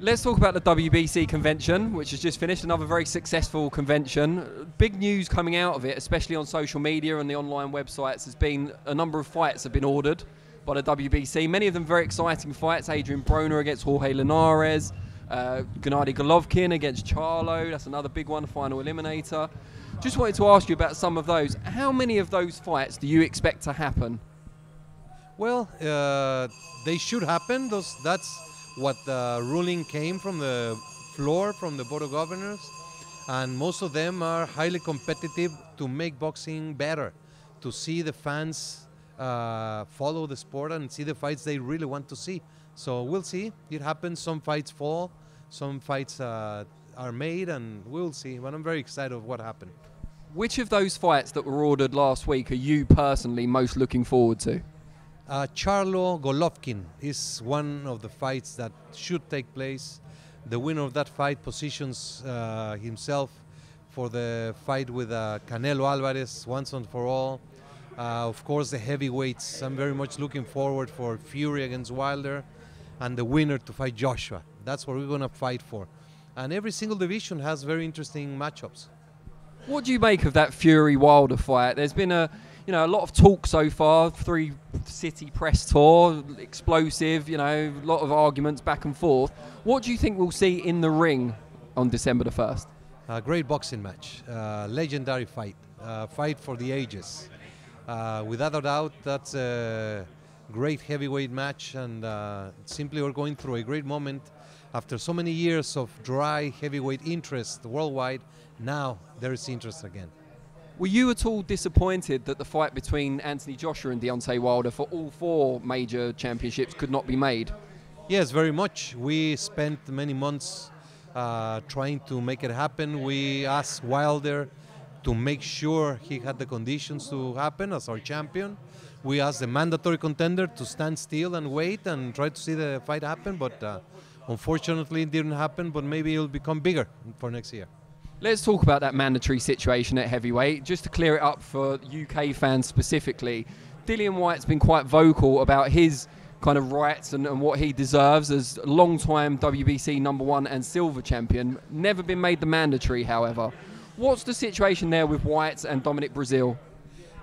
Let's talk about the WBC convention, which has just finished, another very successful convention. Big news coming out of it, especially on social media and the online websites, has been a number of fights have been ordered by the WBC. Many of them very exciting fights. Adrian Broner against Jorge Linares, Gennady Golovkin against Charlo, that's another big one, final eliminator. Just wanted to ask you about some of those. How many of those fights do you expect to happen? Well, they should happen. That's what the ruling came from the floor, from the Board of Governors. And most of them are highly competitive to make boxing better, to see the fans follow the sport and see the fights they really want to see. So we'll see. It happens. Some fights fall, some fights are made, and we'll see. But I'm very excited of what happened. Which of those fights that were ordered last week are you personally most looking forward to? Charlo Golovkin is one of the fights that should take place. The winner of that fight positions himself for the fight with Canelo Alvarez once and for all. Of course, the heavyweights. I'm very much looking forward for Fury against Wilder and the winner to fight Joshua. That's what we're going to fight for. And every single division has very interesting matchups. What do you make of that Fury-Wilder fight? There's been a lot of talk so far, 3-city press tour, explosive, a lot of arguments back and forth. What do you think we'll see in the ring on December the 1st? A great boxing match, legendary fight, fight for the ages. Without a doubt, that's a great heavyweight match, and simply we're going through a great moment. After so many years of dry heavyweight interest worldwide, now there is interest again. Were you at all disappointed that the fight between Anthony Joshua and Deontay Wilder for all 4 major championships could not be made? Yes, very much. We spent many months trying to make it happen. We asked Wilder to make sure he had the conditions to happen as our champion. We asked the mandatory contender to stand still and wait and try to see the fight happen, but unfortunately it didn't happen, but maybe it'll become bigger for next year. Let's talk about that mandatory situation at heavyweight. Just to clear it up for UK fans specifically, Dillian Whyte's been quite vocal about his kind of rights and what he deserves as a long-time WBC #1 and silver champion. Never been made the mandatory, however. What's the situation there with Whyte and Dominic Breazeale?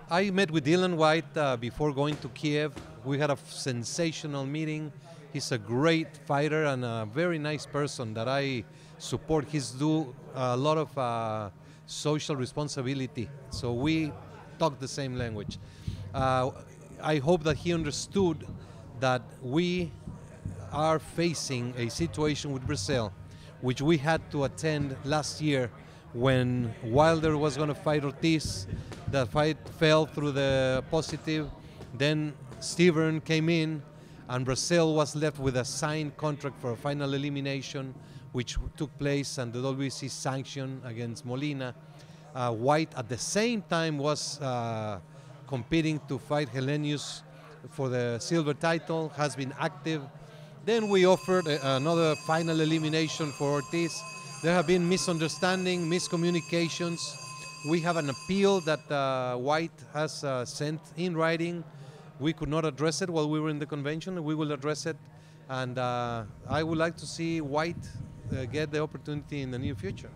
I met with Dillian Whyte before going to Kiev. We had a sensational meeting. He's a great fighter and a very nice person that I support. He's do a lot of social responsibility, so we talk the same language. I hope that he understood that we are facing a situation with Breazeale, which we had to attend last year when Wilder was going to fight Ortiz. The fight fell through the positive. Then Steven came in, and Breazeale was left with a signed contract for a final elimination, which took place, and the WBC sanction against Molina. Whyte at the same time was competing to fight Helenius for the silver title, has been active. Then we offered another final elimination for Ortiz. There have been misunderstandings, miscommunications. We have an appeal that Whyte has sent in writing. We could not address it while we were in the convention. We will address it, and I would like to see Whyte get the opportunity in the near future.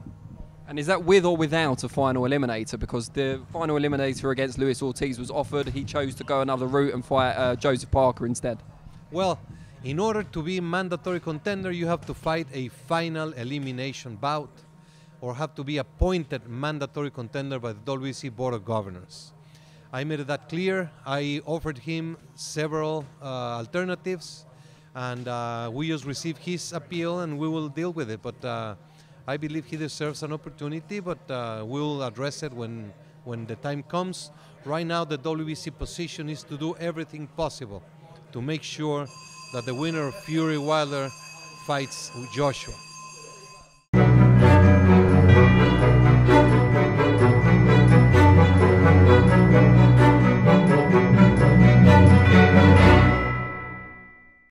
And is that with or without a final eliminator? Because the final eliminator against Luis Ortiz was offered. He chose to go another route and fight Joseph Parker instead. Well, in order to be mandatory contender, you have to fight a final elimination bout or have to be appointed mandatory contender by the WBC Board of Governors. I made that clear. I offered him several alternatives, and we just received his appeal, and we will deal with it. But I believe he deserves an opportunity, but we'll address it when the time comes. Right now, the WBC position is to do everything possible to make sure that the winner of Fury Wilder fights Joshua.